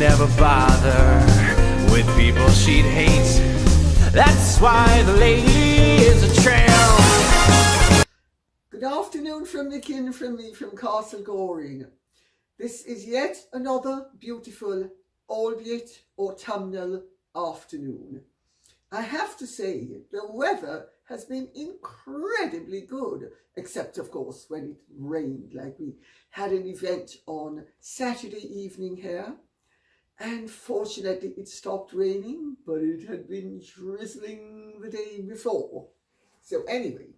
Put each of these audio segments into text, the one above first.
never bother with people she'd hate. That's why the lady is a tramp. Good afternoon from Nikin, from me, from Castle Goring. This is yet another beautiful, albeit autumnal afternoon. I have to say, the weather has been incredibly good, except of course when it rained. Like we had an event on Saturday evening here, and fortunately it stopped raining, but it had been drizzling the day before. So anyway,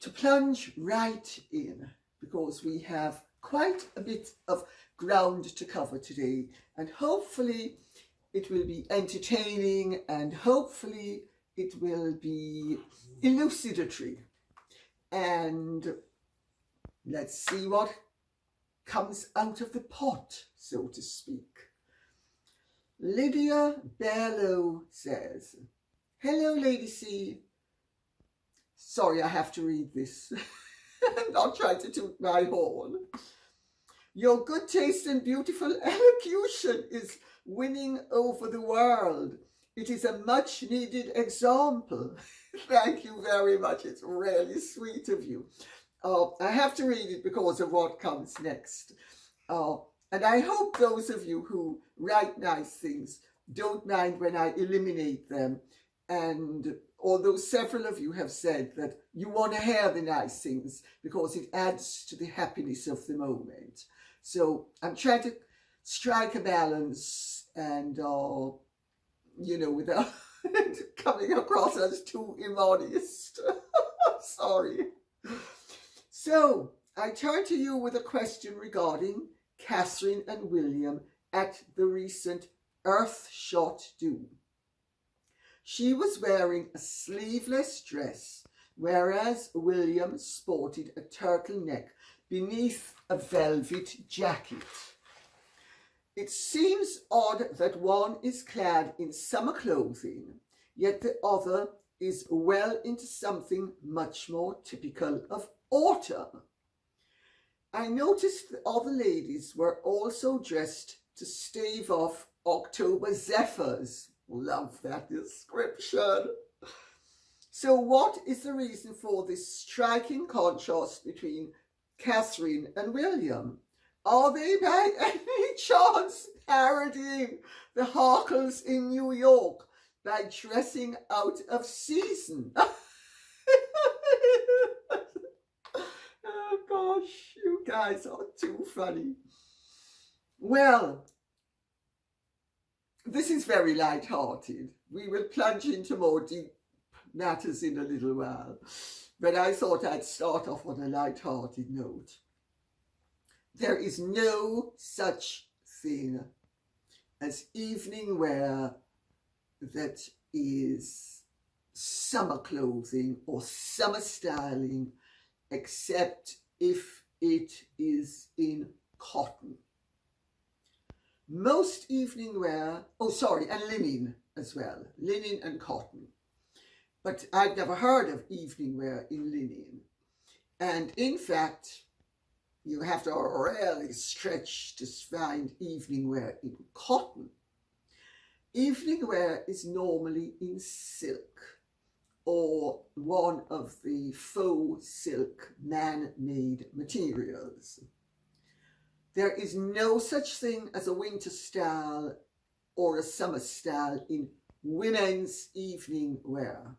to plunge right in, because we have quite a bit of ground to cover today, and hopefully it will be entertaining, and hopefully it will be elucidatory. And let's see what comes out of the pot, so to speak. Lydia Barlow says, "Hello, Lady C." Sorry, I have to read this. I'm not trying to toot my horn. "Your good taste and beautiful elocution is winning over the world. It is a much needed example." Thank you very much. It's really sweet of you. I have to read it because of what comes next. And I hope those of you who write nice things don't mind when I eliminate them. And although several of you have said that you want to hear the nice things because it adds to the happiness of the moment. So I'm trying to strike a balance and, without coming across as too immodest. Sorry. So I turn to you with a question regarding Catherine and William at the recent Earthshot do. She was wearing a sleeveless dress, whereas William sported a turtleneck beneath a velvet jacket. It seems odd that one is clad in summer clothing, yet the other is well into something much more typical of autumn. I noticed the other ladies were also dressed to stave off October zephyrs. Love that description. So what is the reason for this striking contrast between Catherine and William? Are they by any chance parodying the Harkles in New York by dressing out of season? Oh gosh, you guys are too funny. Well, this is very light-hearted. We will plunge into more deep matters in a little while, but I thought I'd start off on a light-hearted note. There is no such thing as evening wear that is summer clothing or summer styling, except if it is in cotton. Most evening wear, and linen as well, linen and cotton. But I've never heard of evening wear in linen. And in fact, you have to really stretch to find evening wear in cotton. Evening wear is normally in silk or one of the faux silk man-made materials. There is no such thing as a winter style or a summer style in women's evening wear.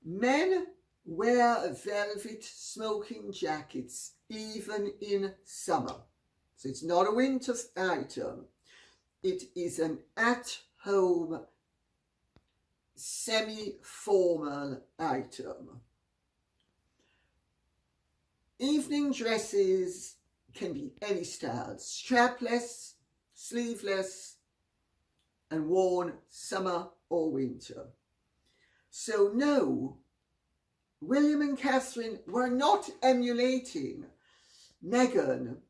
Men wear velvet smoking jackets even in summer. So it's not a winter item. It is an at-home, semi-formal item. Evening dresses can be any style, strapless, sleeveless, and worn summer or winter. So no, William and Catherine were not emulating Meghan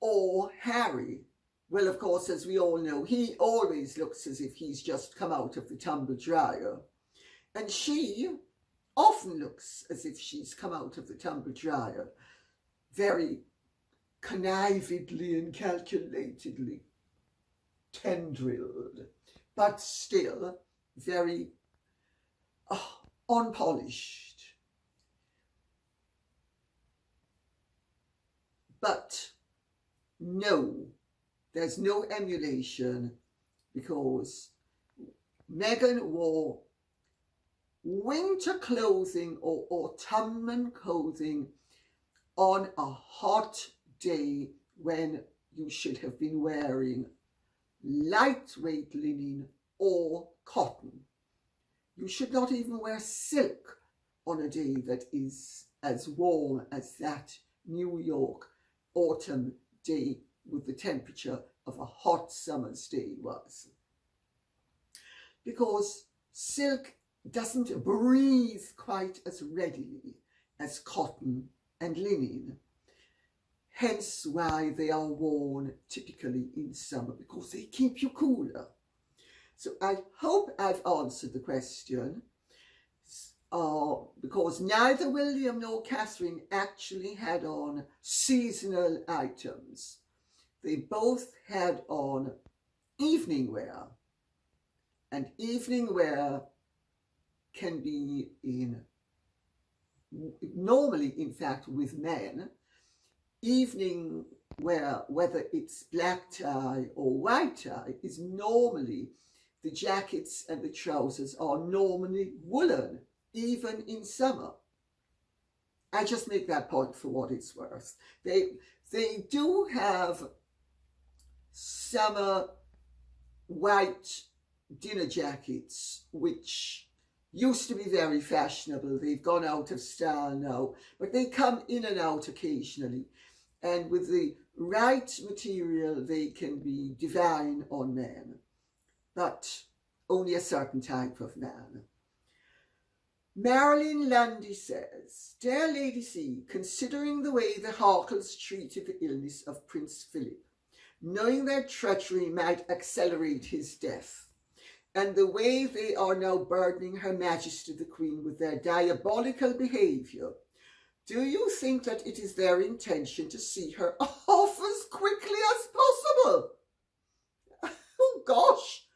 or Harry. Well, of course, as we all know, he always looks as if he's just come out of the tumble dryer. And she often looks as if she's come out of the tumble dryer. Very connivedly and calculatedly tendrilled, but still very unpolished. But no, there's no emulation, because Meghan wore winter clothing or autumnal clothing on a hot day when you should have been wearing lightweight linen or cotton. You should not even wear silk on a day that is as warm as that New York autumn day with the temperature of a hot summer's day was. Because silk doesn't breathe quite as readily as cotton and linen. Hence why they are worn typically in summer, because they keep you cooler. So I hope I've answered the question, because neither William nor Catherine actually had on seasonal items. They both had on evening wear, and evening wear can be normally, in fact, with men, evening wear, whether it's black tie or white tie, is normally, the jackets and the trousers are normally woolen, even in summer. I just make that point for what it's worth. They do have summer white dinner jackets, which used to be very fashionable. They've gone out of style now, but they come in and out occasionally. And with the right material, they can be divine on men, but only a certain type of man. Marilyn Lundy says, "Dear Lady C, considering the way the Harkles treated the illness of Prince Philip, knowing their treachery might accelerate his death, and the way they are now burdening Her Majesty the Queen with their diabolical behaviour, do you think that it is their intention to see her off as quickly as possible?" Oh gosh,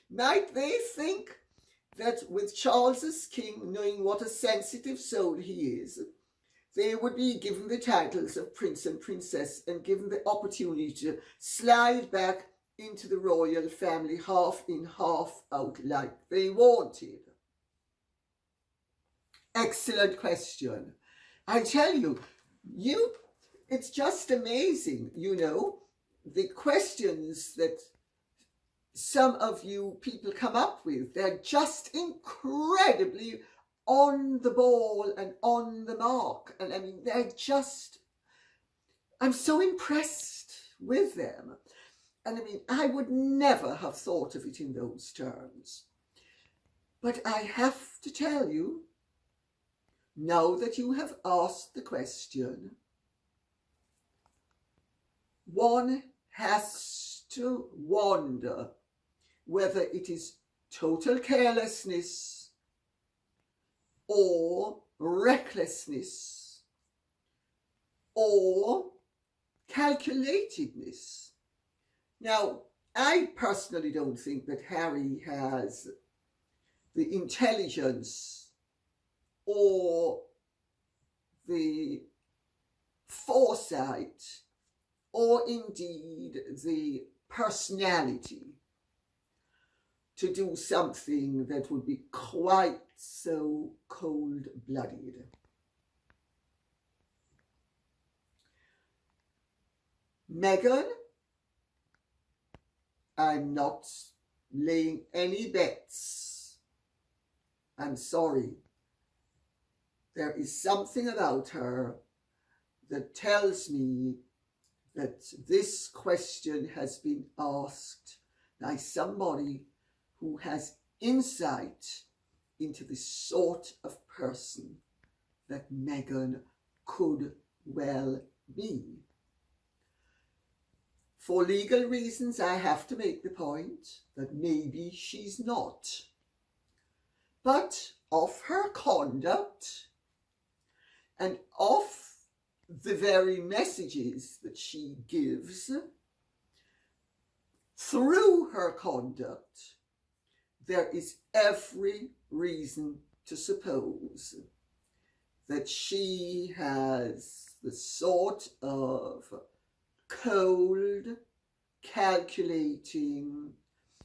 might they think that with Charles as king, knowing what a sensitive soul he is, they would be given the titles of Prince and Princess and given the opportunity to slide back into the royal family half in, half out like they wanted? Excellent question. I tell you, it's just amazing, the questions that some of you people come up with. They're just incredibly on the ball and on the mark. And I mean, I'm so impressed with them. And I mean, I would never have thought of it in those terms. But I have to tell you, now that you have asked the question, one has to wonder whether it is total carelessness or recklessness or calculatedness. Now, I personally don't think that Harry has the intelligence or the foresight or indeed the personality to do something that would be quite so cold-blooded. Meghan, I'm not laying any bets. I'm sorry. There is something about her that tells me that this question has been asked by somebody who has insight into the sort of person that Meghan could well be. For legal reasons, I have to make the point that maybe she's not. But of her conduct and of the very messages that she gives, through her conduct, there is every reason to suppose that she has the sort of cold, calculating,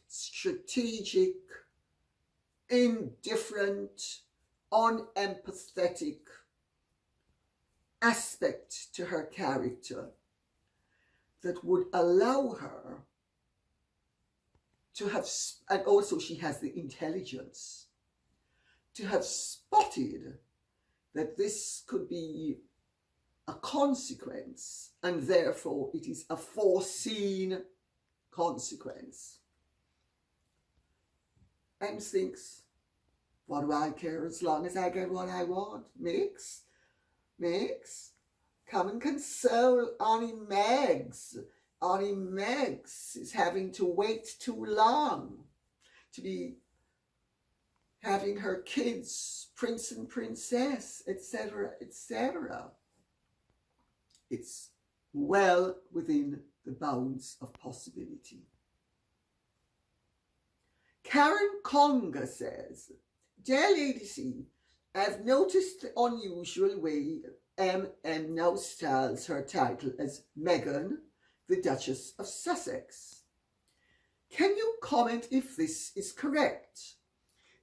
strategic, indifferent, unempathetic aspect to her character that would allow her to have, and also she has the intelligence to have spotted that this could be a consequence, and therefore it is a foreseen consequence, and thinks, what do I care as long as I get what I want? Mix, come and console Auntie Megs. Auntie Megs is having to wait too long to be having her kids, prince and princess, etc., etc. It's well within the bounds of possibility. Karen Conger says, Dear Lady C, I've noticed the unusual way MM now styles her title as Meghan, the Duchess of Sussex. Can you comment if this is correct?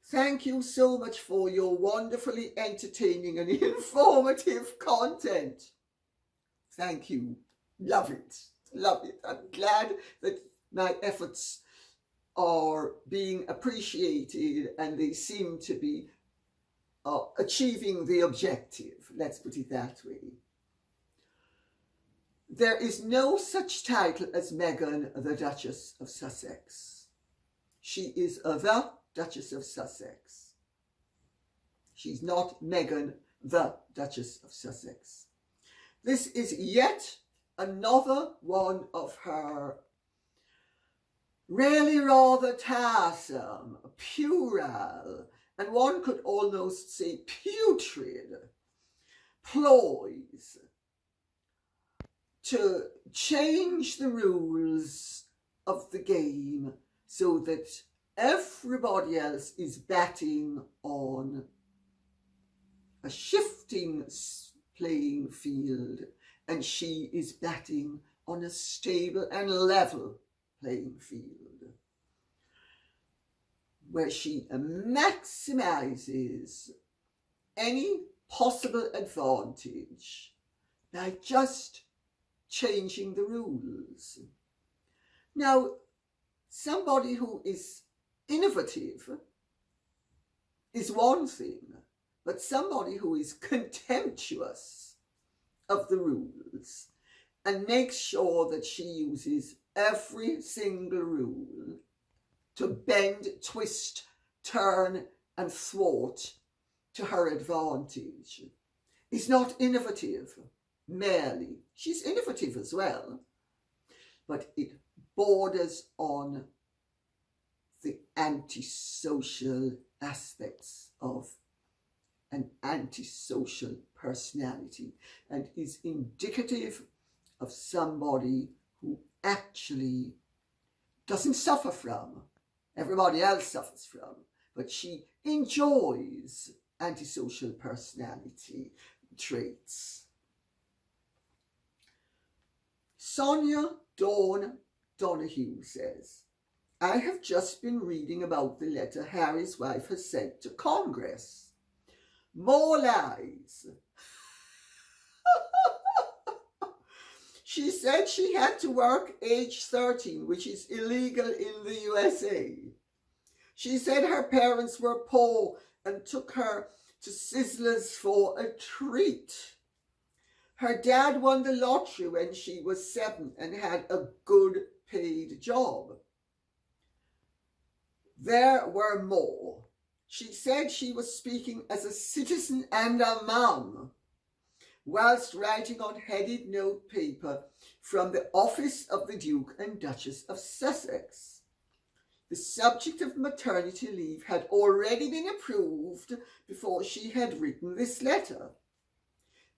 Thank you so much for your wonderfully entertaining and informative content. Thank you. Love it. Love it. I'm glad that my efforts are being appreciated and they seem to be achieving the objective. Let's put it that way. There is no such title as Meghan, the Duchess of Sussex. She is the Duchess of Sussex. She's not Meghan, the Duchess of Sussex. This is yet another one of her really rather tiresome, puerile, and one could almost say putrid ploys to change the rules of the game so that everybody else is batting on a shifting playing field and she is batting on a stable and level playing field where she maximizes any possible advantage by just changing the rules. Now, somebody who is innovative is one thing, but somebody who is contemptuous of the rules and makes sure that she uses every single rule to bend, twist, turn, and thwart to her advantage is not innovative merely. She's innovative as well, but it borders on the antisocial aspects of an antisocial personality and is indicative of somebody who actually doesn't suffer from, everybody else suffers from, but she enjoys antisocial personality traits. Sonia Dawn Donahue says, I have just been reading about the letter Harry's wife has sent to Congress. More lies. She said she had to work age 13, which is illegal in the USA. She said her parents were poor and took her to Sizzlers for a treat. Her dad won the lottery when she was 7 and had a good paid job. There were more. She said she was speaking as a citizen and a mum, whilst writing on headed note paper from the office of the Duke and Duchess of Sussex. The subject of maternity leave had already been approved before she had written this letter.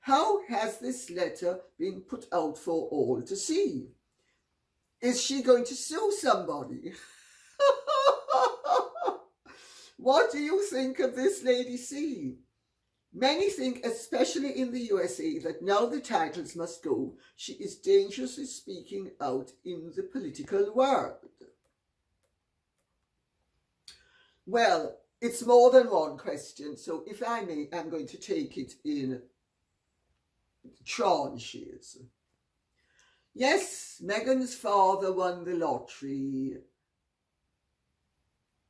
how has this letter been put out for all to see? Is she going to sue somebody? What do you think of this Lady C? Many think, especially in the USA, that now the titles must go. She is dangerously speaking out in the political world. Well, it's more than one question, so if I may, I'm going to take it in tranches. Yes, Meghan's father won the lottery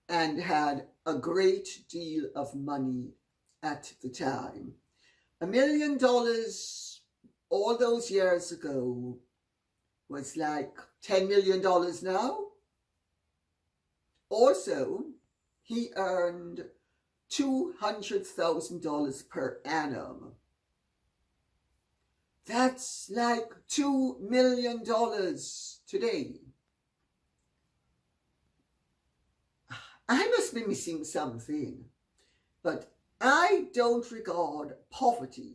and had a great deal of money at the time. $1 million all those years ago was like $10 million now. Also, he earned $200,000 per annum. That's like $2 million today. I must be missing something, but I don't regard poverty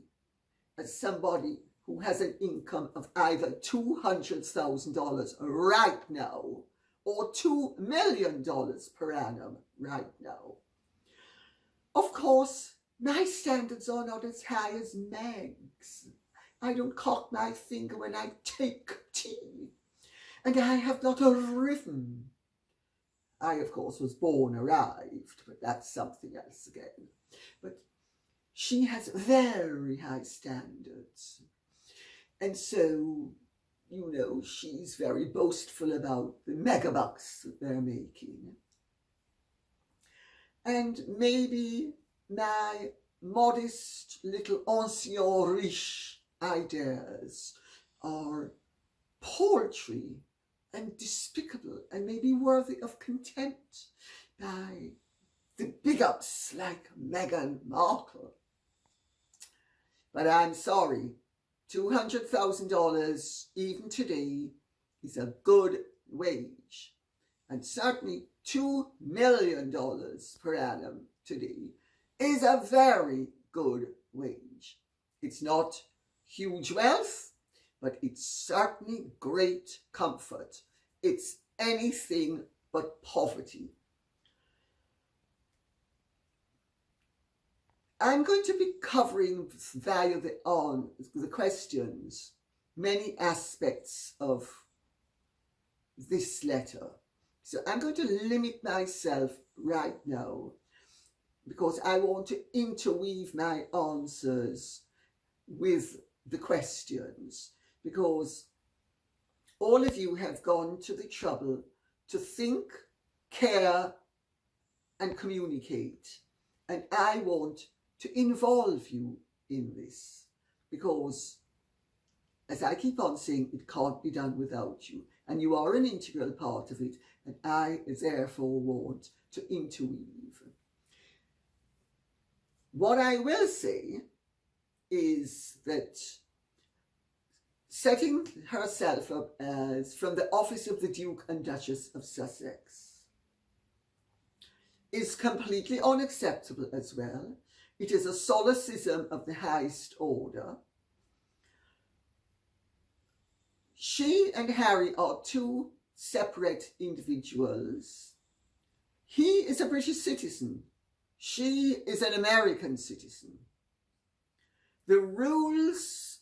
as somebody who has an income of either $200,000 right now or $2 million per annum right now. Of course, my standards are not as high as Meg's. I don't cock my finger when I take tea, and I have not a ribbon. I, of course, was born arrived, but that's something else again. But she has very high standards. And so, you know, she's very boastful about the megabucks that they're making. And maybe my modest little ancien riche ideas are paltry and despicable and maybe worthy of contempt by the big ups like Meghan Markle. But I'm sorry, $200,000 even today is a good wage, and certainly $2 million per annum today is a very good wage. It's not huge wealth, but it's certainly great comfort. It's anything but poverty. I'm going to be covering via the questions many aspects of this letter. So I'm going to limit myself right now because I want to interweave my answers with the questions, because all of you have gone to the trouble to think, care, and communicate. And I want to involve you in this, because, as I keep on saying, it can't be done without you. And you are an integral part of it, and I therefore want to interweave. What I will say is that setting herself up as from the office of the Duke and Duchess of Sussex is completely unacceptable as well. It is a solecism of the highest order. She and Harry are two separate individuals. He is a British citizen. She is an American citizen. The rules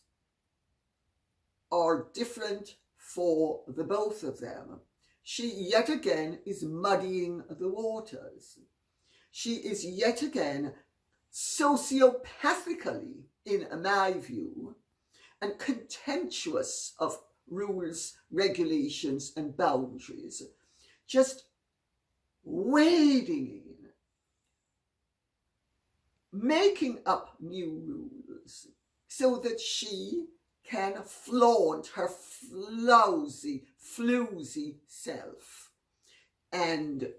are different for the both of them. She yet again is muddying the waters. She is yet again sociopathically, in my view, and contemptuous of rules, regulations, and boundaries, just wading in, making up new rules so that she can flaunt her floozy self, and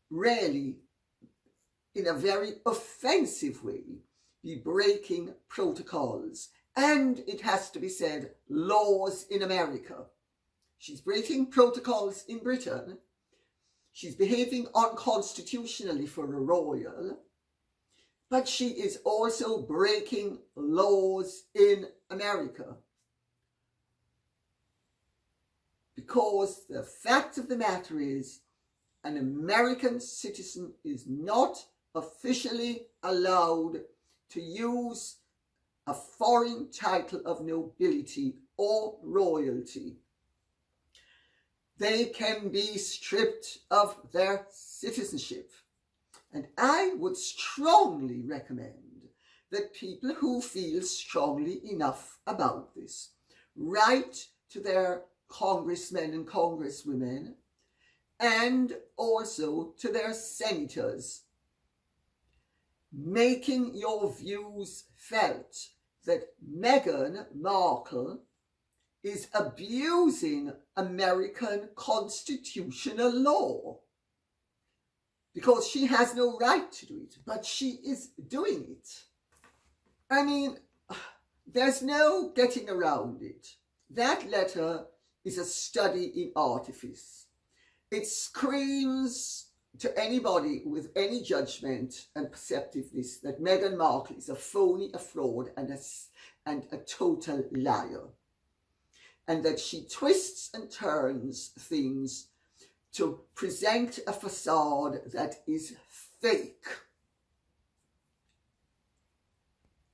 really, in a very offensive way, be breaking protocols, and it has to be said, laws in America. She's breaking protocols in Britain. She's behaving unconstitutionally for a royal, but she is also breaking laws in America. Because the fact of the matter is, an American citizen is not officially allowed to use a foreign title of nobility or royalty. They can be stripped of their citizenship. And I would strongly recommend that people who feel strongly enough about this write to their congressmen and congresswomen and also to their senators, making your views felt that Meghan Markle is abusing American constitutional law, because she has no right to do it, but she is doing it. I mean, there's no getting around it. That letter is a study in artifice. It screams to anybody with any judgment and perceptiveness that Meghan Markle is a phony, a fraud, and a total liar. And that she twists and turns things to present a facade that is fake.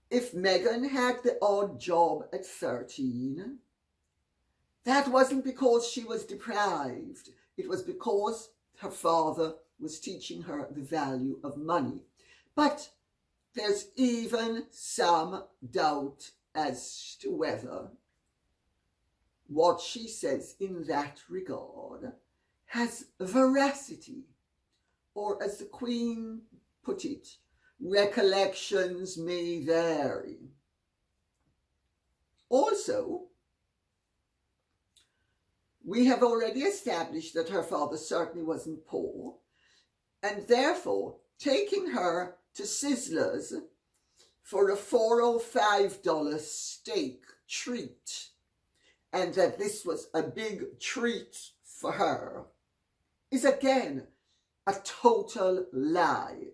If Meghan had the odd job at 13, that wasn't because she was deprived. It was because her father was teaching her the value of money. But there's even some doubt as to whether what she says in that regard has veracity, or as the Queen put it, recollections may vary. Also, we have already established that her father certainly wasn't poor, and therefore taking her to Sizzlers for a $405 steak treat, and that this was a big treat for her, is again a total lie.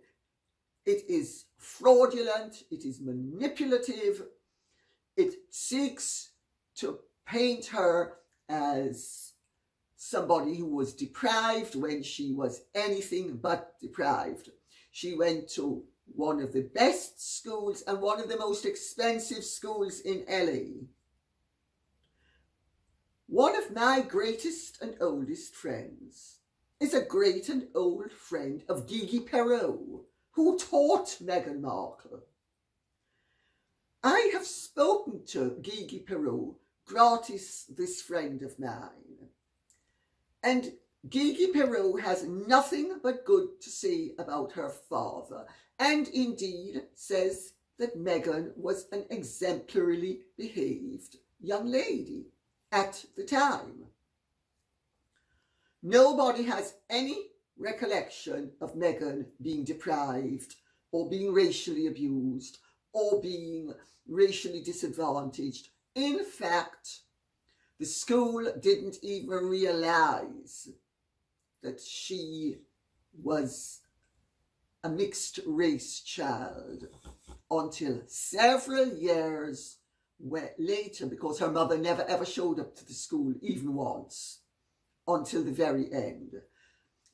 It is fraudulent, it is manipulative, it seeks to paint her as somebody who was deprived when she was anything but deprived. She went to one of the best schools and one of the most expensive schools in LA. One of my greatest and oldest friends is a great and old friend of Gigi Perot, who taught Meghan Markle. I have spoken to Gigi Perot, gratis, this friend of mine, and Gigi Perot has nothing but good to say about her father, and indeed says that Meghan was an exemplarily behaved young lady at the time. Nobody has any recollection of Meghan being deprived or being racially abused or being racially disadvantaged. In fact, the school didn't even realize that she was a mixed race child until several years later, because her mother never ever showed up to the school even once until the very end.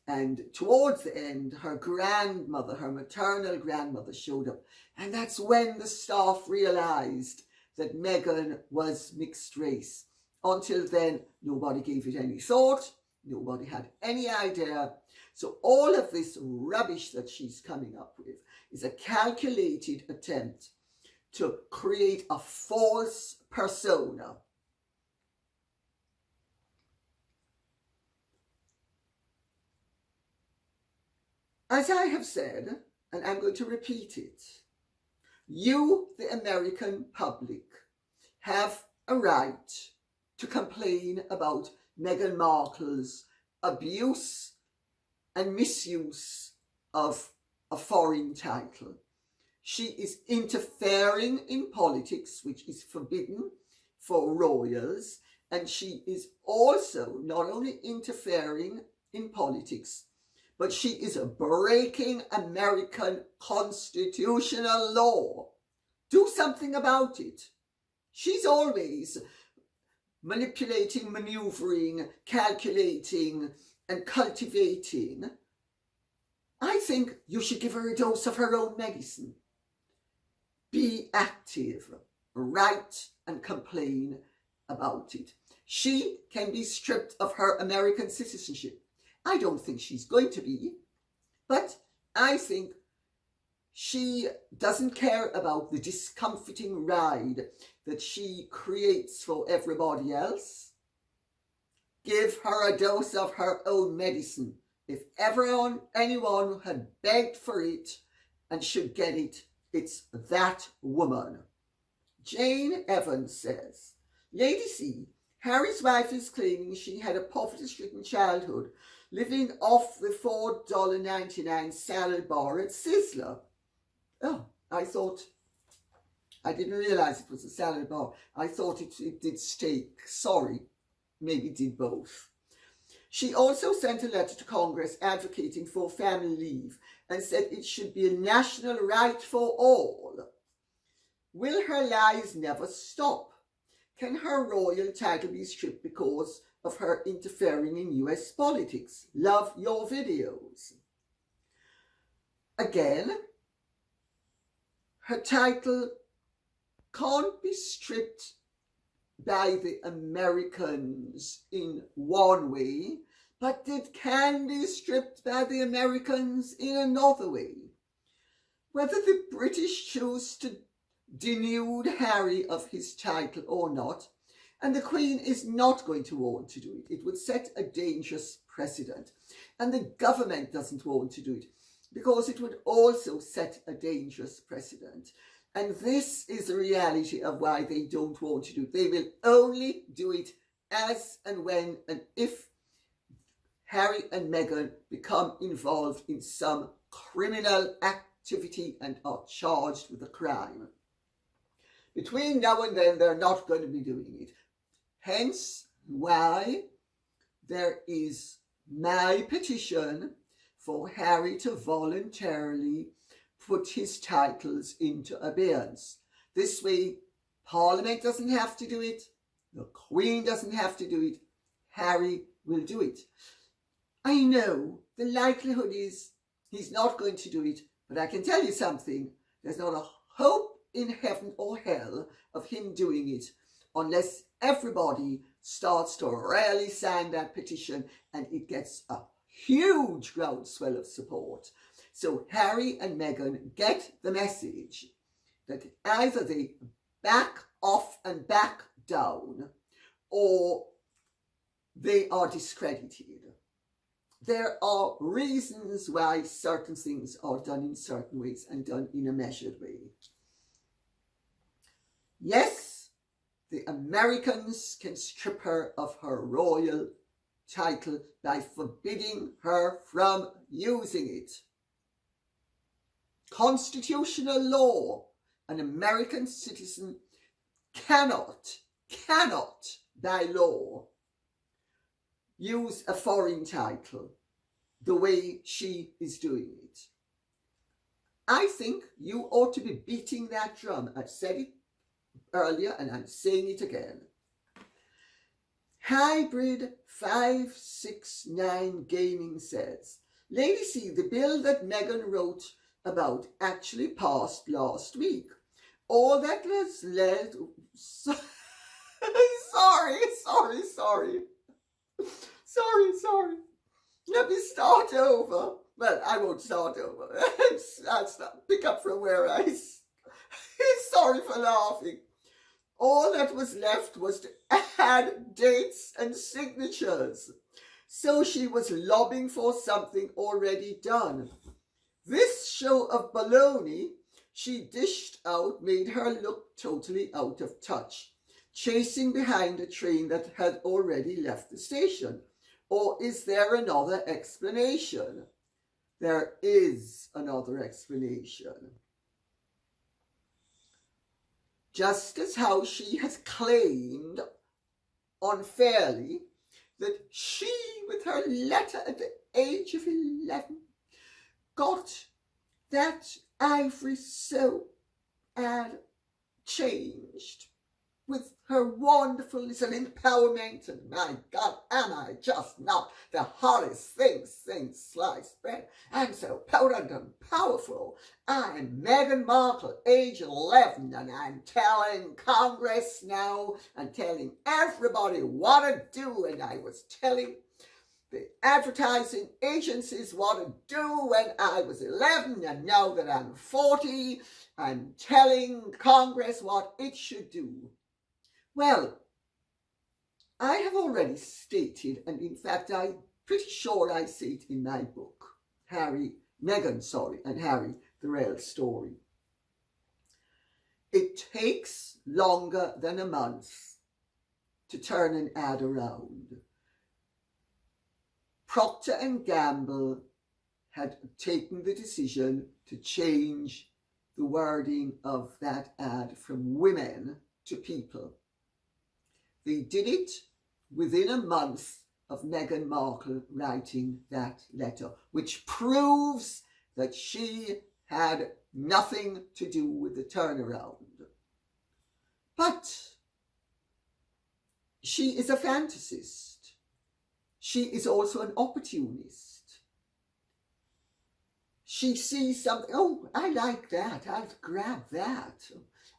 And towards the end, her grandmother, her maternal grandmother, showed up, and that's when the staff realized that Meghan was mixed race. Until then, nobody gave it any thought, nobody had any idea. So all of this rubbish that she's coming up with is a calculated attempt to create a false persona. As I have said, and I'm going to repeat it, you, the American public, have a right to complain about Meghan Markle's abuse and misuse of a foreign title. She is interfering in politics, which is forbidden for royals, and she is also not only interfering in politics, but she is breaking American constitutional law. Do something about it. She's always manipulating, maneuvering, calculating, and cultivating. I think you should give her a dose of her own medicine. Be active, write and complain about it. She can be stripped of her American citizenship. I don't think she's going to be, but I think she doesn't care about the discomforting ride that she creates for everybody else. Give her a dose of her own medicine. If anyone had begged for it and should get it, it's that woman. Jane Evans says, Lady C, Harry's wife is claiming she had a poverty-stricken childhood, living off the $4.99 salad bar at Sizzler. Oh, I didn't realize it was a salad bar. I thought it did steak. Sorry, maybe it did both. She also sent a letter to Congress advocating for family leave and said it should be a national right for all. Will her lies never stop? Can her royal title be stripped because of her interfering in US politics? Love your videos. Again, her title can't be stripped by the Americans in one way, but it can be stripped by the Americans in another way. Whether the British choose to denude Harry of his title or not, and the Queen is not going to want to do it. It would set a dangerous precedent. And the government doesn't want to do it because it would also set a dangerous precedent. And this is the reality of why they don't want to do it. They will only do it as and when and if Harry and Meghan become involved in some criminal activity and are charged with a crime. Between now and then, they're not going to be doing it. Hence why there is my petition for Harry to voluntarily put his titles into abeyance. This way, Parliament doesn't have to do it. The Queen doesn't have to do it. Harry will do it. I know the likelihood is he's not going to do it, but I can tell you something. There's not a hope in heaven or hell of him doing it unless everybody starts to really sign that petition and it gets a huge groundswell of support. So Harry and Meghan get the message that either they back off and back down or they are discredited. There are reasons why certain things are done in certain ways and done in a measured way. Yes, the Americans can strip her of her royal title by forbidding her from using it. Constitutional law, an American citizen cannot by law use a foreign title the way she is doing it. I think you ought to be beating that drum. I've said it earlier and I'm saying it again. Hybrid 569 Gaming says, Lady C, the bill that Meghan wrote about actually passed last week. All that was led... Sorry. Let me start over. Well, I won't start over. I'll pick up from where I... Sorry for laughing. All that was left was to add dates and signatures. So she was lobbying for something already done. This show of baloney she dished out made her look totally out of touch, chasing behind a train that had already left the station. Or is there another explanation? There is another explanation. Just as how she has claimed unfairly that she, with her letter at the age of 11, got that ivory soap ad changed. with her wonderful little empowerment, and my God, am I just not the hottest thing since sliced bread? I'm so potent and powerful. I'm Meghan Markle, age 11, and I'm telling Congress now and telling everybody what to do, and I was telling the advertising agencies what to do when I was 11, and now that I'm 40, I'm telling Congress what it should do. Well, I have already stated, and in fact I'm pretty sure I say it in my book, Meghan and Harry, the real story. It takes longer than a month to turn an ad around. Procter & Gamble had taken the decision to change the wording of that ad from women to people. They did it within a month of Meghan Markle writing that letter, which proves that she had nothing to do with the turnaround. But she is a fantasist. She is also an opportunist. She sees something, oh, I like that, I'll grab that.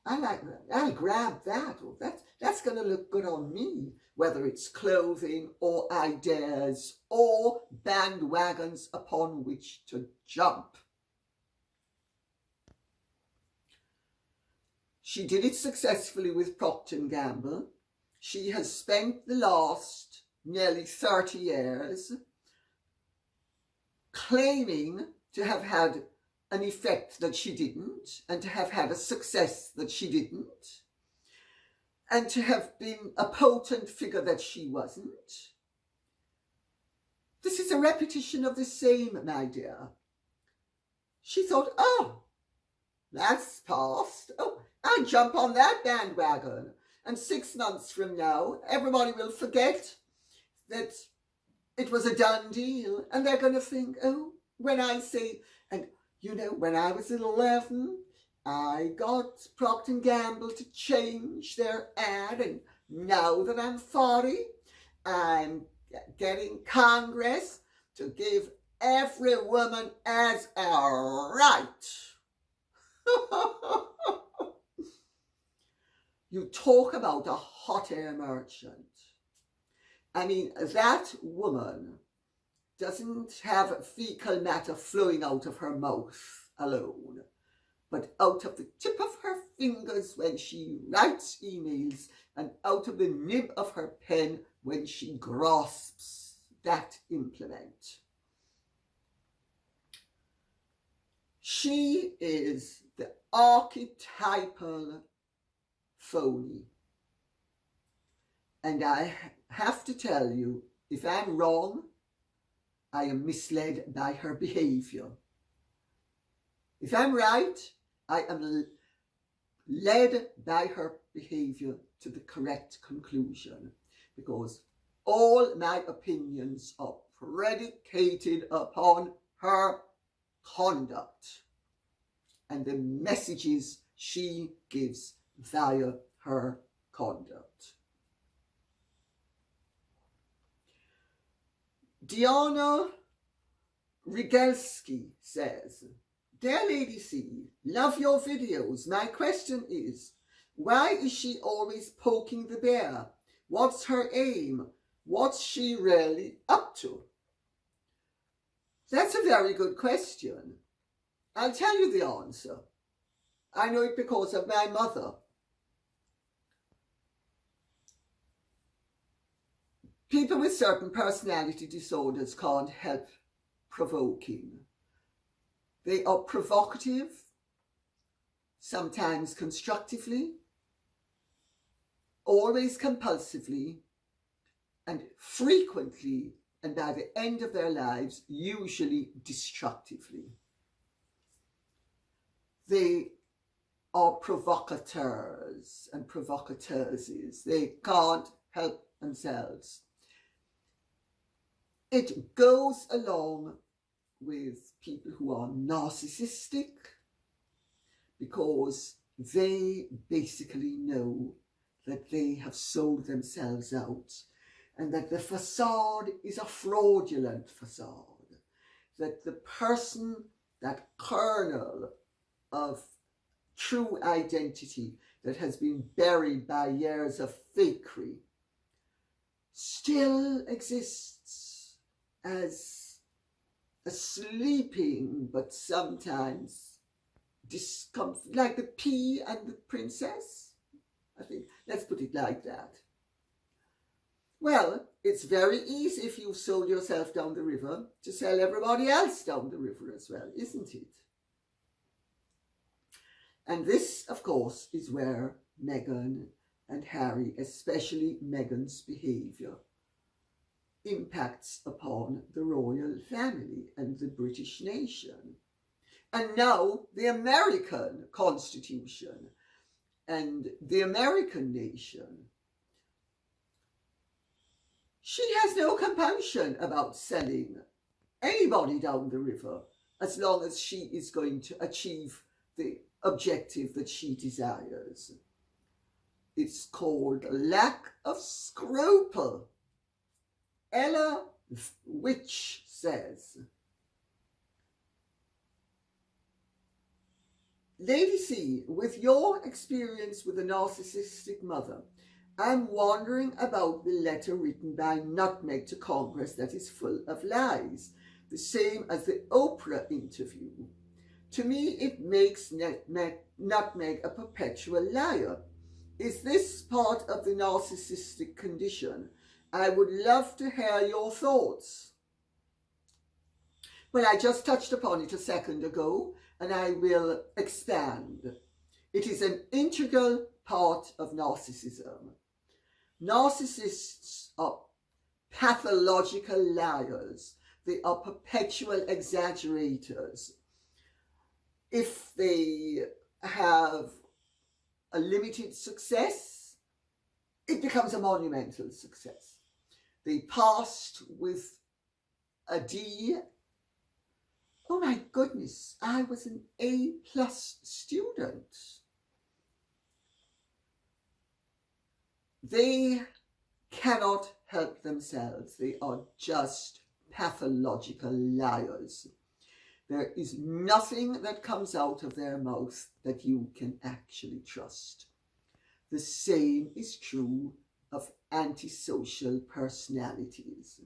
I like that, I'll grab that. Oh, that's going to look good on me, whether it's clothing or ideas or bandwagons upon which to jump. She did it successfully with Procter & Gamble. She has spent the last nearly 30 years claiming to have had an effect that she didn't, and to have had a success that she didn't, and to have been a potent figure that she wasn't. This is a repetition of the same, my dear. She thought, oh, that's past. Oh, I'll jump on that bandwagon. And 6 months from now, everybody will forget that it was a done deal. And they're going to think, oh, when I say, and you know, when I was 11, I got Procter & Gamble to change their ad. And now that I'm 40, I'm getting Congress to give every woman as a right. You talk about a hot air merchant. I mean, that woman doesn't have fecal matter flowing out of her mouth alone, but out of the tip of her fingers when she writes emails, and out of the nib of her pen when she grasps that implement. She is the archetypal phony. And I have to tell you, if I'm wrong, I am misled by her behavior. If I'm right, I am led by her behavior to the correct conclusion, because all my opinions are predicated upon her conduct and the messages she gives via her conduct. Diana Rigelski says, "Dear Lady C, love your videos. My question is, why is she always poking the bear? What's her aim? What's she really up to?" That's a very good question. I'll tell you the answer. I know it because of my mother. People with certain personality disorders can't help provoking. They are provocative, sometimes constructively, always compulsively, and frequently, and by the end of their lives, usually destructively. They are provocateurs and provocateuses. They can't help themselves. It goes along with people who are narcissistic, because they basically know that they have sold themselves out, and that the facade is a fraudulent facade, that the person, that kernel of true identity that has been buried by years of fakery, still exists as a sleeping but sometimes discomfort, like the pea and the princess. I think, let's put it like that. Well, it's very easy if you've sold yourself down the river to sell everybody else down the river as well, isn't it? And this, of course, is where Meghan and Harry, especially Meghan's behaviour, impacts upon the royal family and the British nation. And now the American Constitution and the American nation. She has no compunction about selling anybody down the river as long as she is going to achieve the objective that she desires. It's called lack of scruple. Ella Witch says, Lady C, with your experience with a narcissistic mother, I'm wondering about the letter written by Nutmeg to Congress that is full of lies, the same as the Oprah interview. To me, it makes Nutmeg a perpetual liar. Is this part of the narcissistic condition? I would love to hear your thoughts. Well, I just touched upon it a second ago, and I will expand. It is an integral part of narcissism. Narcissists are pathological liars. They are perpetual exaggerators. If they have a limited success, it becomes a monumental success. They passed with a D. Oh my goodness, I was an A+ student. They cannot help themselves. They are just pathological liars. There is nothing that comes out of their mouth that you can actually trust. The same is true of antisocial personalities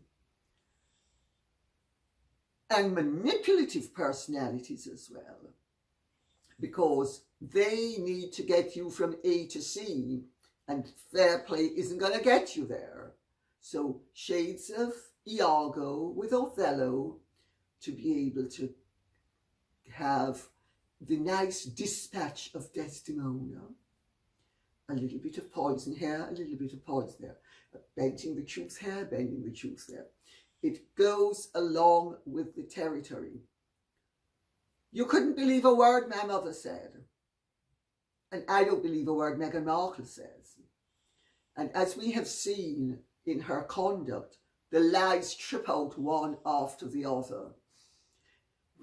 and manipulative personalities as well, because they need to get you from A to C, and fair play isn't going to get you there. So shades of Iago with Othello to be able to have the nice dispatch of Desdemona. A little bit of poison here, a little bit of poison there. Bending the truth here, bending the truth there. It goes along with the territory. You couldn't believe a word my mother said. And I don't believe a word Meghan Markle says. And as we have seen in her conduct, the lies trip out one after the other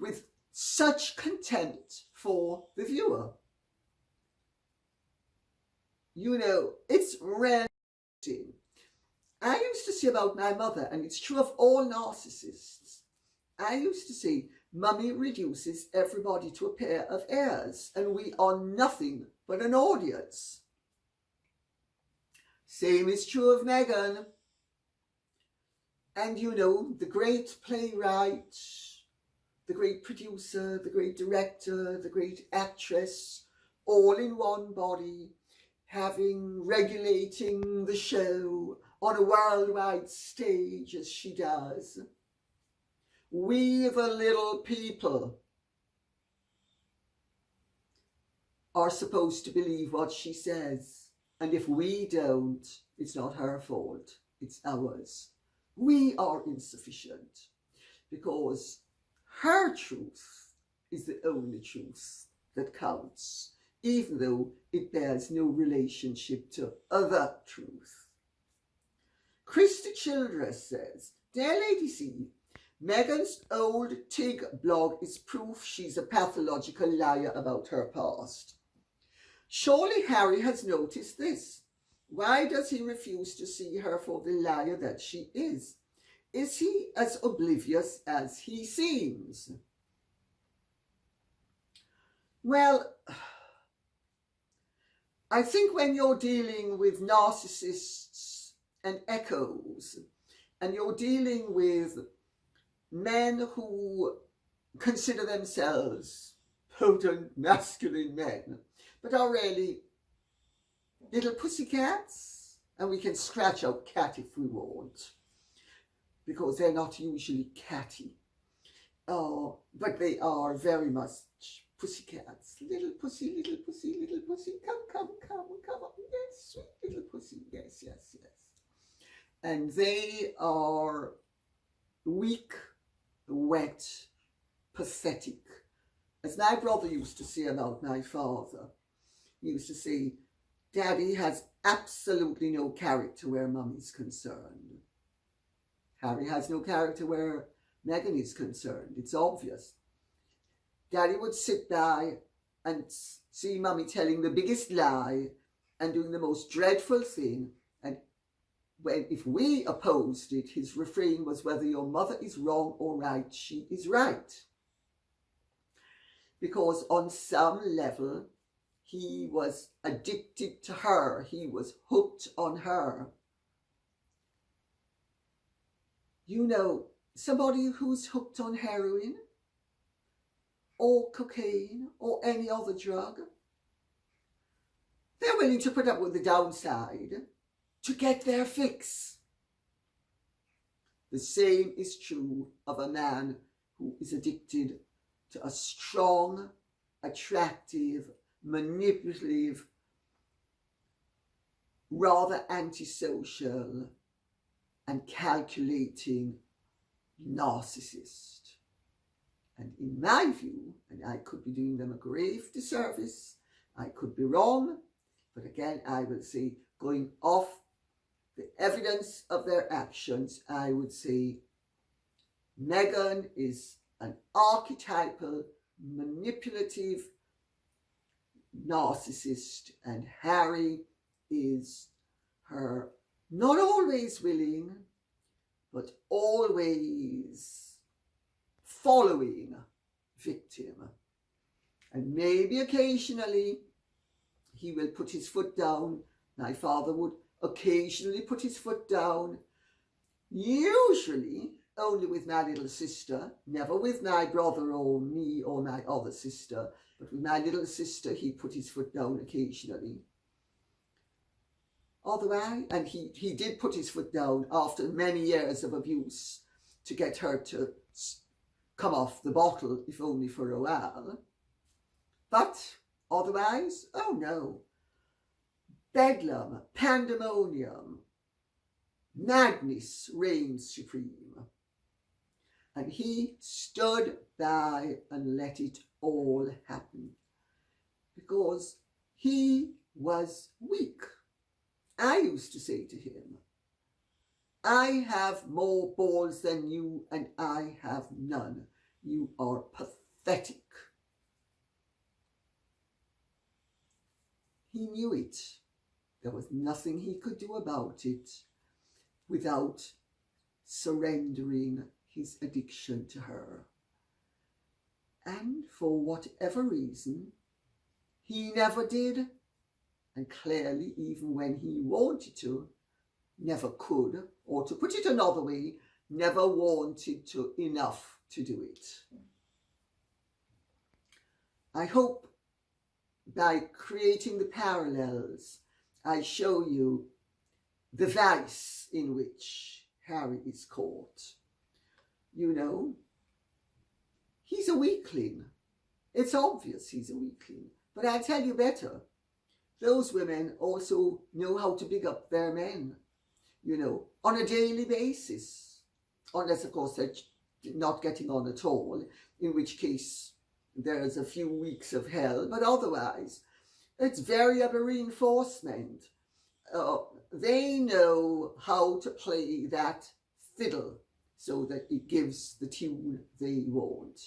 with such contempt for the viewer. You know, it's rare. I used to say about my mother, and it's true of all narcissists, I used to say, Mummy reduces everybody to a pair of heirs, and we are nothing but an audience. Same is true of Meghan. And you know, the great playwright, the great producer, the great director, the great actress, all in one body, regulating the show on a worldwide stage as she does. We, the little people, are supposed to believe what she says. And if we don't, it's not her fault, it's ours. We are insufficient because her truth is the only truth that counts, even though it bears no relationship to other truth. Christy Childress says, Dear Lady C, Meghan's old Tig blog is proof she's a pathological liar about her past. Surely Harry has noticed this. Why does he refuse to see her for the liar that she is? Is he as oblivious as he seems? Well, I think when you're dealing with narcissists and echoes, and you're dealing with men who consider themselves potent masculine men, but are really little pussycats, and we can scratch out cat if we want, because they're not usually catty, but they are very much pussycats. Little pussy, little pussy, little pussy, come on, yes, sweet little pussy, yes. And they are weak, wet, pathetic. As my brother used to say about my father, he used to say, Daddy has absolutely no character where Mummy's concerned. Harry has no character where Meghan is concerned. It's obvious. Daddy would sit by and see Mummy telling the biggest lie and doing the most dreadful thing. And if we opposed it, his refrain was, whether your mother is wrong or right, she is right. Because on some level, he was addicted to her. He was hooked on her. You know, somebody who's hooked on heroin or cocaine or any other drug, they're willing to put up with the downside to get their fix. The same is true of a man who is addicted to a strong, attractive, manipulative, rather antisocial and calculating narcissist. And in my view, and I could be doing them a grave disservice, I could be wrong, but again, I will say, going off the evidence of their actions, I would say Meghan is an archetypal, manipulative narcissist, and Harry is her not always willing, but always following victim. And maybe occasionally he will put his foot down. My father would occasionally put his foot down, usually only with my little sister, never with my brother or me or my other sister, but with my little sister he put his foot down occasionally. Otherwise, and he did put his foot down after many years of abuse to get her to come off the bottle, if only for a while. But otherwise, oh no. Bedlam, pandemonium, madness reigns supreme. And he stood by and let it all happen because he was weak. I used to say to him, I have more balls than you and I have none. You are pathetic. He knew it. There was nothing he could do about it without surrendering his addiction to her. And for whatever reason, he never did, and clearly even when he wanted to, never could, or to put it another way, never wanted to enough to do it. I hope by creating the parallels, I show you the vice in which Harry is caught. You know, he's a weakling. It's obvious he's a weakling. But I'll tell you better. Those women also know how to big up their men, you know, on a daily basis. Unless, of course, they're not getting on at all, in which case there's a few weeks of hell. But otherwise, it's variable reinforcement. They know how to play that fiddle so that it gives the tune they want.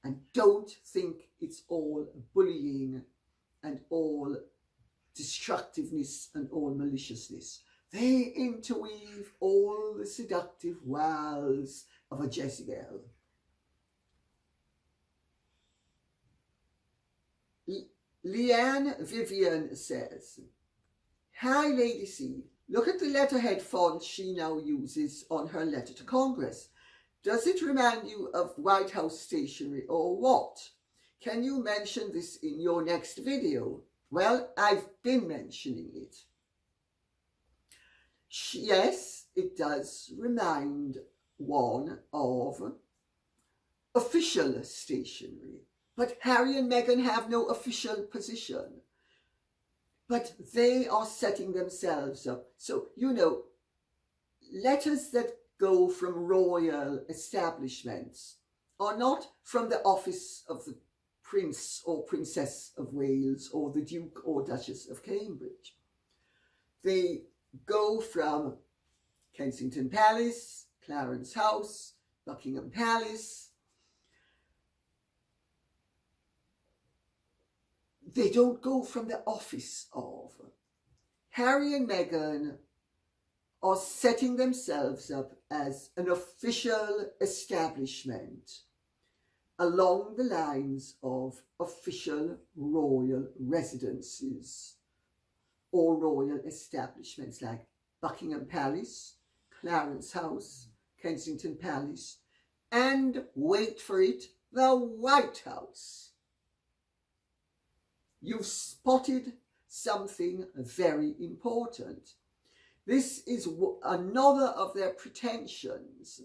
And don't think it's all bullying and all destructiveness and all maliciousness. They interweave all the seductive wiles of a Jezebel. Leanne Vivian says, "Hi Lady C, look at the letterhead font she now uses on her letter to Congress. Does it remind you of White House stationery or what? Can you mention this in your next video?" Well, I've been mentioning it. Yes, it does remind one of official stationery. But Harry and Meghan have no official position. But they are setting themselves up. So, you know, letters that go from royal establishments are not from the office of the Prince or Princess of Wales or the Duke or Duchess of Cambridge. They go from Kensington Palace, Clarence House, Buckingham Palace. They don't go from the office of. Harry and Meghan are setting themselves up as an official establishment along the lines of official royal residences or royal establishments like Buckingham Palace, Clarence House, Kensington Palace, and, wait for it, the White House. You've spotted something very important. This is another of their pretensions.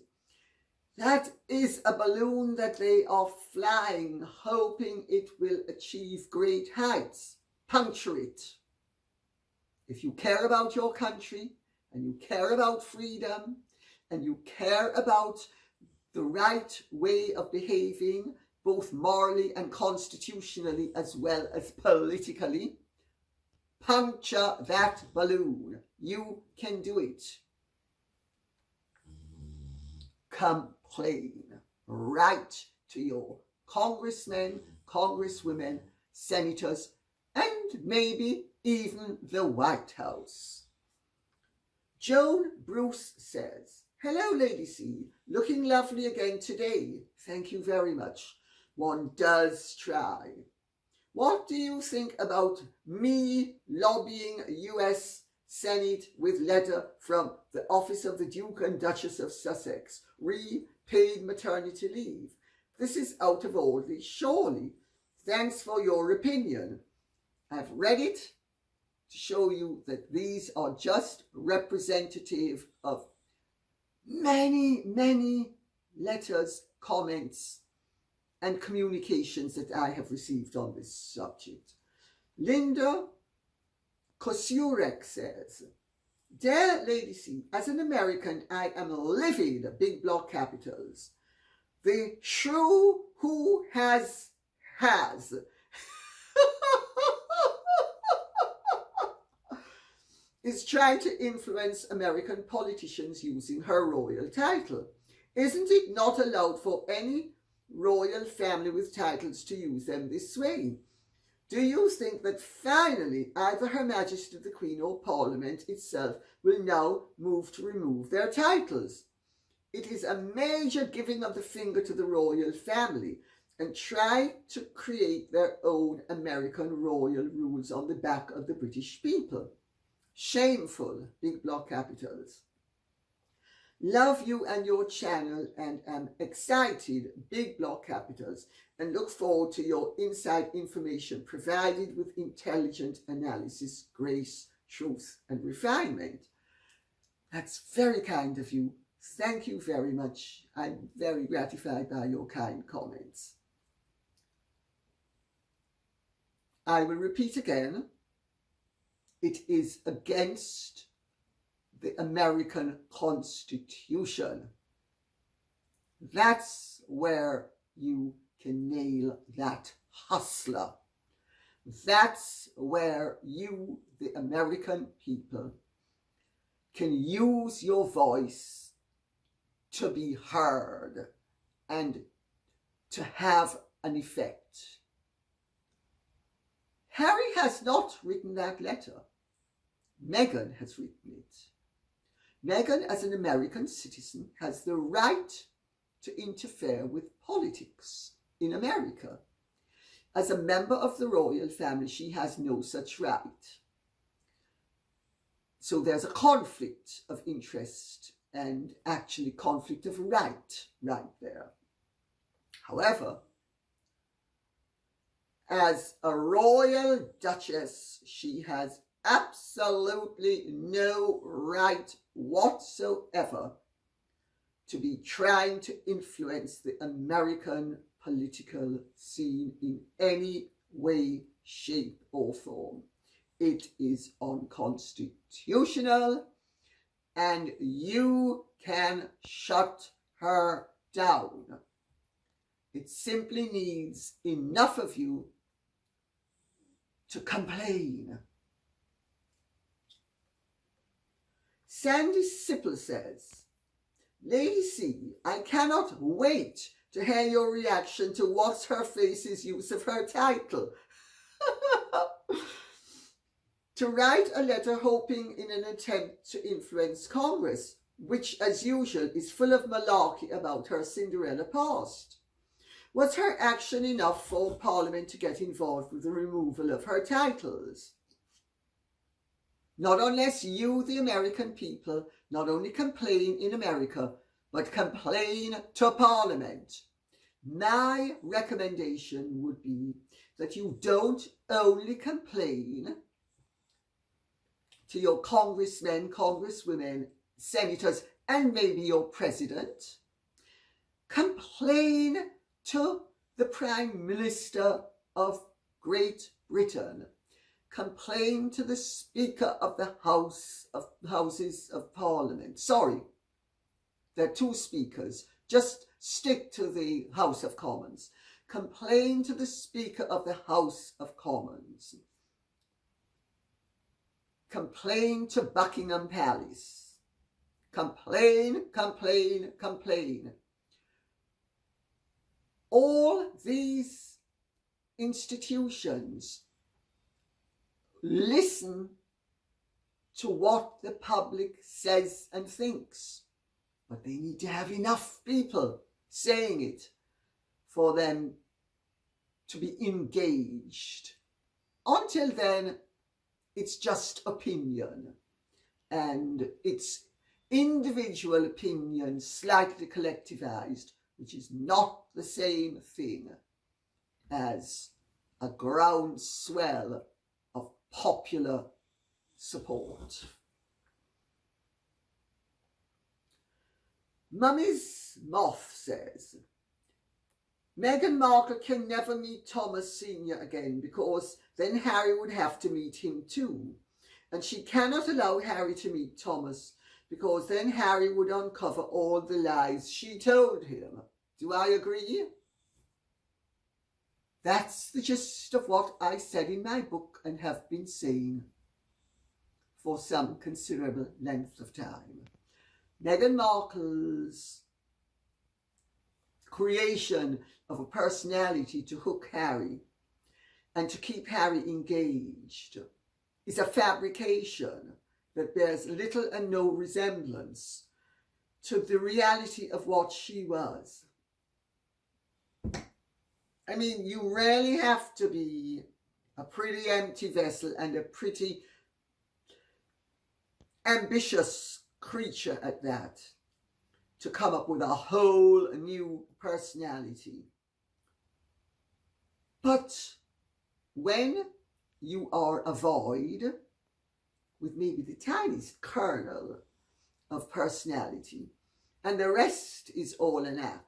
That is a balloon that they are flying, hoping it will achieve great heights. Puncture it. If you care about your country, and you care about freedom, and you care about the right way of behaving, both morally and constitutionally as well as politically, puncture that balloon. You can do it. Complain. Write to your congressmen, congresswomen, senators, and maybe even the White House. Joan Bruce says, "Hello, Lady C. Looking lovely again today. Thank you very much. One does try. What do you think about me lobbying US Senate with letter from the office of the Duke and Duchess of Sussex, paid maternity leave? This is out of order, surely. Thanks for your opinion. I've read it to show you that these are just representative of many, many letters, comments, and communications that I have received on this subject." Linda Kosurek says, "Dear Lady C, as an American, I am livid, big block capitals. The shrew who has is trying to influence American politicians using her royal title. Isn't it not allowed for any royal family with titles to use them this way? Do you think that finally either Her Majesty the Queen or Parliament itself will now move to remove their titles? It is a major giving of the finger to the royal family and try to create their own American royal rules on the back of the British people. Shameful, big block capitals. Love you and your channel and am excited, big block capitals, and look forward to your inside information provided with intelligent analysis, grace, truth, and refinement." That's very kind of you. Thank you very much. I'm very gratified by your kind comments. I will repeat again. It is against the American Constitution. That's where you can nail that hustler. That's where you, the American people, can use your voice to be heard and to have an effect. Harry has not written that letter. Meghan has written it. Meghan, as an American citizen, has the right to interfere with politics in America. As a member of the royal family, she has no such right. So there's a conflict of interest and actually conflict of right there. However, as a royal duchess, she has absolutely no right whatsoever to be trying to influence the American political scene in any way, shape, or form. It is unconstitutional, and you can shut her down. It simply needs enough of you to complain. Sandy Sipple says, Lady C, I cannot wait to hear your reaction to What's Her Face's use of her title. To write a letter hoping in an attempt to influence Congress, which as usual is full of malarkey about her Cinderella past. Was her action enough for Parliament to get involved with the removal of her titles? Not unless you, the American people, not only complain in America, but complain to Parliament. My recommendation would be that you don't only complain to your congressmen, congresswomen, senators, and maybe your president. Complain to the Prime Minister of Great Britain. Complain to the Speaker of the Houses of Parliament. Sorry, there are two speakers. Just stick to the House of Commons. Complain to the Speaker of the House of Commons. Complain to Buckingham Palace. Complain, complain, complain. All these institutions listen to what the public says and thinks, but they need to have enough people saying it for them to be engaged. Until then, it's just opinion, and it's individual opinion slightly collectivized, which is not the same thing as a groundswell of popular support. Mummy's Moth says, Meghan Markle can never meet Thomas Sr. again because then Harry would have to meet him too. And she cannot allow Harry to meet Thomas because then Harry would uncover all the lies she told him. Do I agree? That's the gist of what I said in my book and have been saying for some considerable length of time. Meghan Markle's creation of a personality to hook Harry and to keep Harry engaged is a fabrication that bears little and no resemblance to the reality of what she was. I mean, you really have to be a pretty empty vessel and a pretty ambitious creature at that to come up with a whole new personality. But when you are a void with maybe the tiniest kernel of personality and the rest is all an act,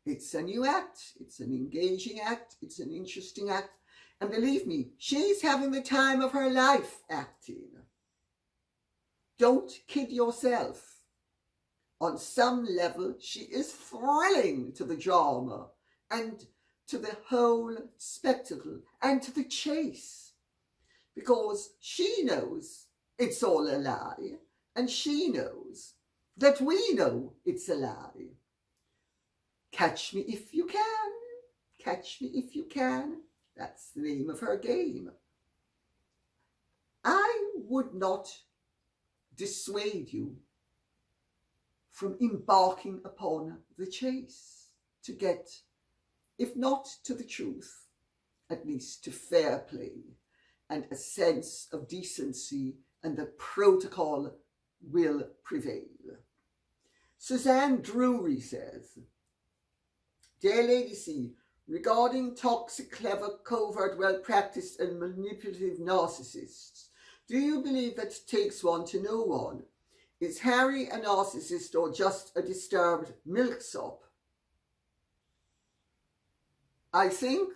it's a new act, it's an engaging act, it's an interesting act, and believe me, she's having the time of her life acting. Don't kid yourself. On some level, she is thrilling to the drama and to the whole spectacle and to the chase, because she knows it's all a lie and she knows that we know it's a lie. Catch me if you can. Catch me if you can. That's the name of her game. I would not dissuade you from embarking upon the chase to get, if not to the truth, at least to fair play and a sense of decency, and the protocol will prevail. Suzanne Drury says, Dear Lady C, regarding toxic, clever, covert, well-practiced and manipulative narcissists, do you believe that it takes one to know one? Is Harry a narcissist or just a disturbed milksop? I think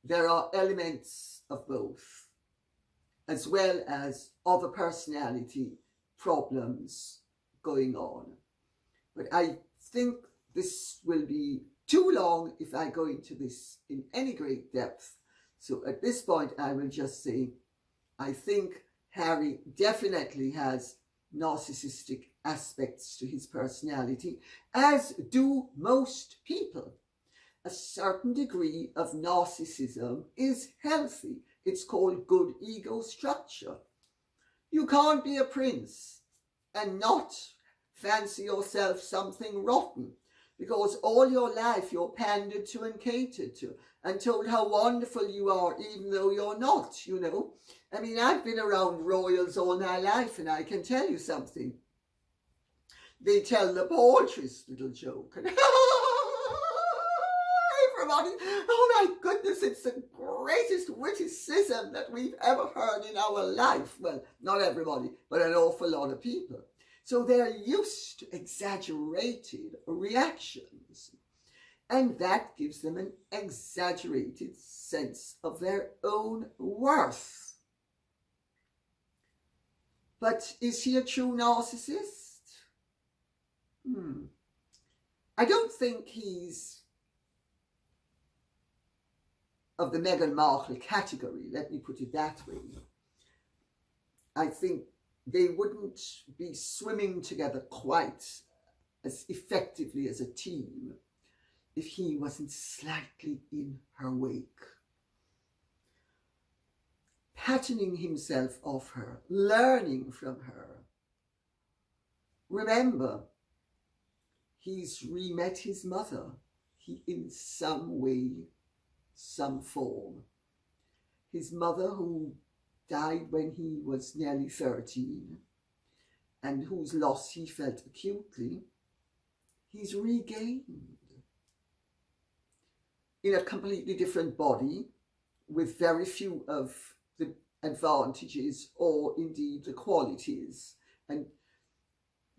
there are elements of both, as well as other personality problems going on. But I think this will be too long if I go into this in any great depth. So at this point, I will just say, I think Harry definitely has narcissistic aspects to his personality, as do most people. A certain degree of narcissism is healthy. It's called good ego structure. You can't be a prince and not fancy yourself something rotten, because all your life you're pandered to and catered to and told how wonderful you are, even though you're not, you know. I mean, I've been around royals all my life, and I can tell you something. They tell the poultry's little joke. And everybody, oh my goodness, it's the greatest witticism that we've ever heard in our life. Well, not everybody, but an awful lot of people. So they're used to exaggerated reactions, and that gives them an exaggerated sense of their own worth. But is he a true narcissist? I don't think he's of the Meghan Markle category, let me put it that way. I think they wouldn't be swimming together quite as effectively as a team if he wasn't slightly in her wake, patterning himself off her, learning from her. Remember, he's re-met his mother. He, in some way, some form. His mother, who died when he was nearly 13, and whose loss he felt acutely, he's regained in a completely different body, with very few of the advantages or indeed the qualities and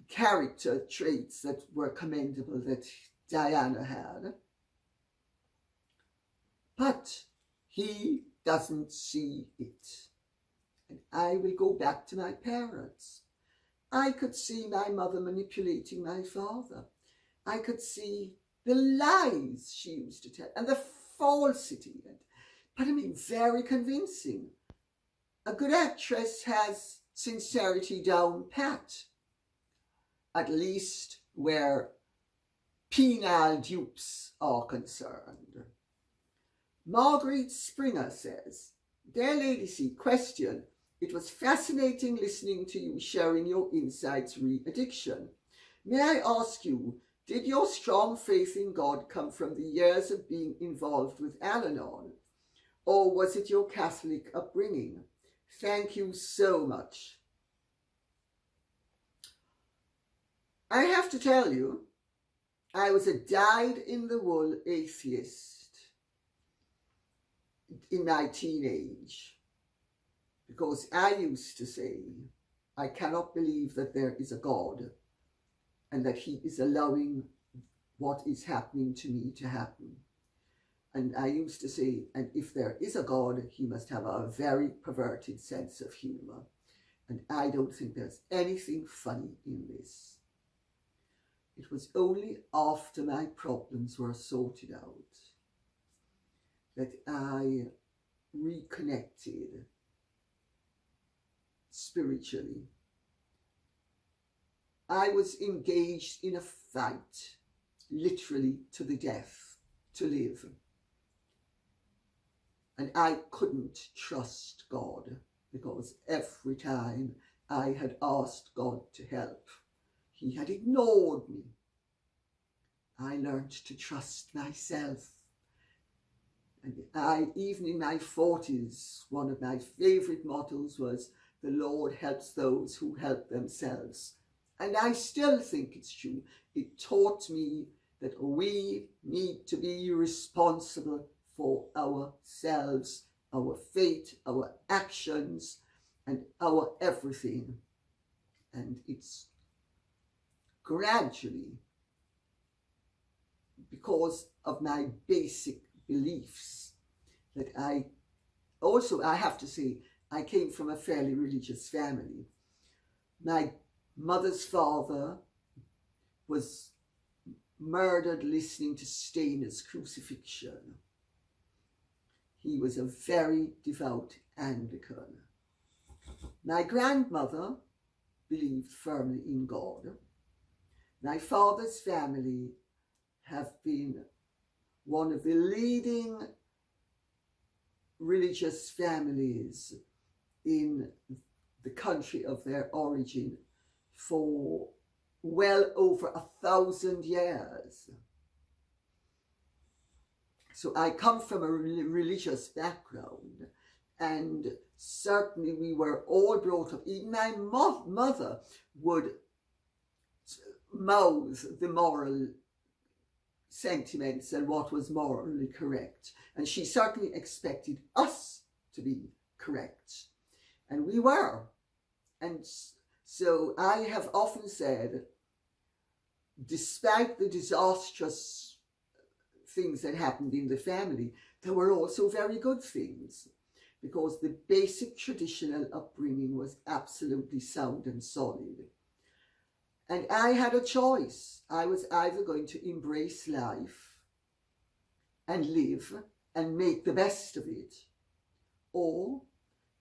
character traits that were commendable that Diana had. But he doesn't see it. And I will go back to my parents. I could see my mother manipulating my father. I could see the lies she used to tell and the falsity. But I mean, very convincing. A good actress has sincerity down pat, at least where penile dupes are concerned. Margaret Springer says, Dear Lady C, question. It was fascinating listening to you sharing your insights re addiction. May I ask you, did your strong faith in God come from the years of being involved with Al-Anon, or was it your Catholic upbringing? Thank you so much. I have to tell you, I was a dyed-in-the-wool atheist in my teenage, because I used to say, I cannot believe that there is a God and that he is allowing what is happening to me to happen. And I used to say, and if there is a God, he must have a very perverted sense of humor. And I don't think there's anything funny in this. It was only after my problems were sorted out that I reconnected spiritually. I was engaged in a fight, literally to the death, to live. And I couldn't trust God. because every time I had asked God to help, he had ignored me. I learned to trust myself. And even in my 40s, one of my favourite mottos was, the Lord helps those who help themselves. And I still think it's true. It taught me that we need to be responsible for ourselves, our fate, our actions, and our everything. And it's gradually, because of my basic beliefs, that I have to say, I came from a fairly religious family. My mother's father was murdered listening to Stainer's crucifixion. He was a very devout Anglican. My grandmother believed firmly in God. My father's family have been one of the leading religious families in the country of their origin for well over 1,000 years. So I come from a religious background, and certainly we were all brought up. Even my mother would mouth the moral sentiments and what was morally correct, and she certainly expected us to be correct, and we were. And so I have often said, despite the disastrous things that happened in the family, there were also very good things, because the basic traditional upbringing was absolutely sound and solid. And I had a choice. I was either going to embrace life and live and make the best of it, or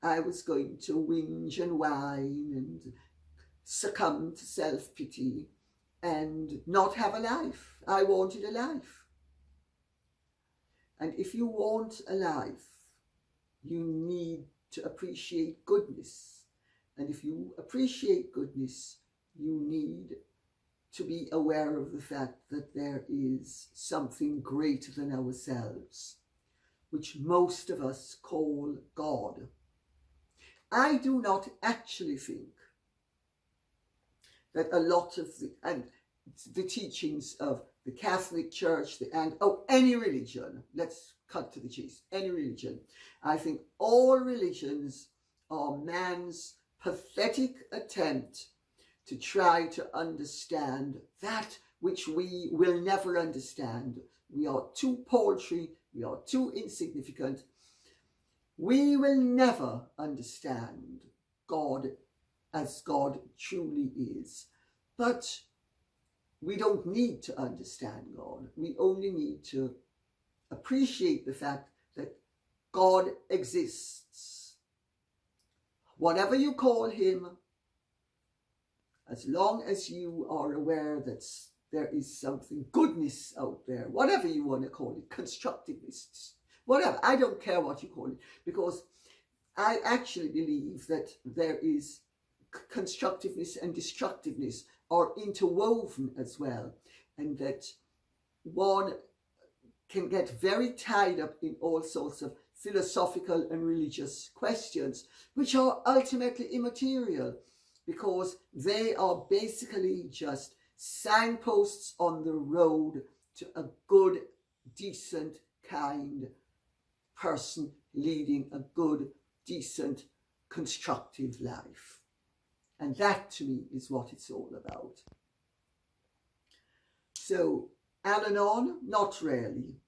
I was going to whinge and whine and succumb to self-pity and not have a life. I wanted a life. And if you want a life, you need to appreciate goodness. And if you appreciate goodness, you need to be aware of the fact that there is something greater than ourselves, which most of us call God. I do not actually think that a lot of the teachings of the Catholic Church, any religion, let's cut to the chase, any religion, I think all religions are man's pathetic attempt to try to understand that which we will never understand. We are too paltry, we are too insignificant. We will never understand God as God truly is. But we don't need to understand God. We only need to appreciate the fact that God exists. Whatever you call him, as long as you are aware that there is something, goodness out there, whatever you want to call it, constructiveness, whatever, I don't care what you call it, because I actually believe that there is constructiveness and destructiveness are interwoven as well, and that one can get very tied up in all sorts of philosophical and religious questions, which are ultimately immaterial, because they are basically just signposts on the road to a good, decent, kind person leading a good, decent, constructive life. And that, to me, is what it's all about. So, Al-Anon, not really.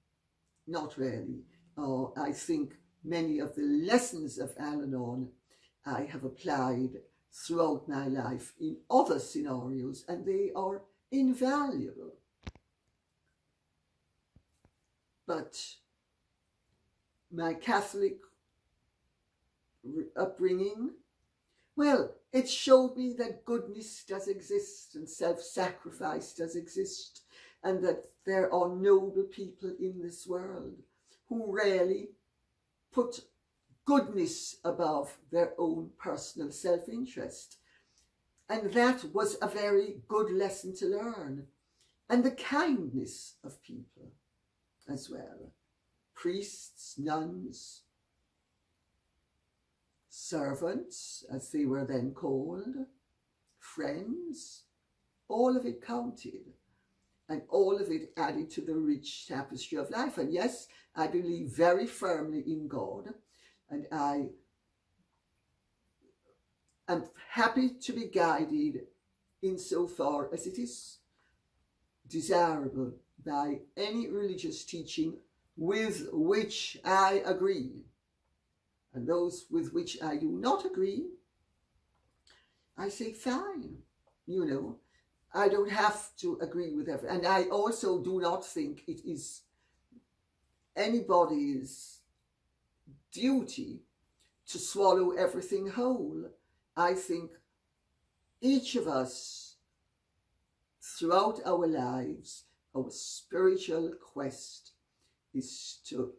I think many of the lessons of Al-Anon I have applied throughout my life in other scenarios, and they are invaluable. But my Catholic upbringing, well, it showed me that goodness does exist and self-sacrifice does exist, and that there are noble people in this world who really put goodness above their own personal self-interest. And that was a very good lesson to learn. And the kindness of people as well. Priests, nuns, servants, as they were then called, friends, all of it counted. And all of it added to the rich tapestry of life. And yes, I believe very firmly in God. And I am happy to be guided insofar as it is desirable by any religious teaching with which I agree. And those with which I do not agree, I say fine, you know. I don't have to agree with everything. And I also do not think it is anybody's duty to swallow everything whole. I think each of us, throughout our lives, our spiritual quest is to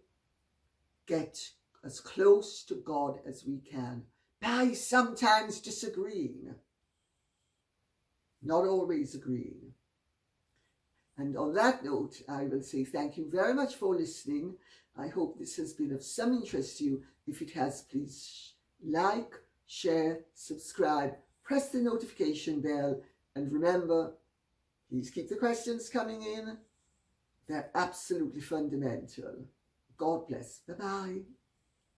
get as close to God as we can by sometimes disagreeing. Not always agreeing. And on that note, I will say thank you very much for listening. I hope this has been of some interest to you. If it has, please like, share, subscribe, press the notification bell, and remember, please keep the questions coming in. They're absolutely fundamental. God bless. Bye-bye.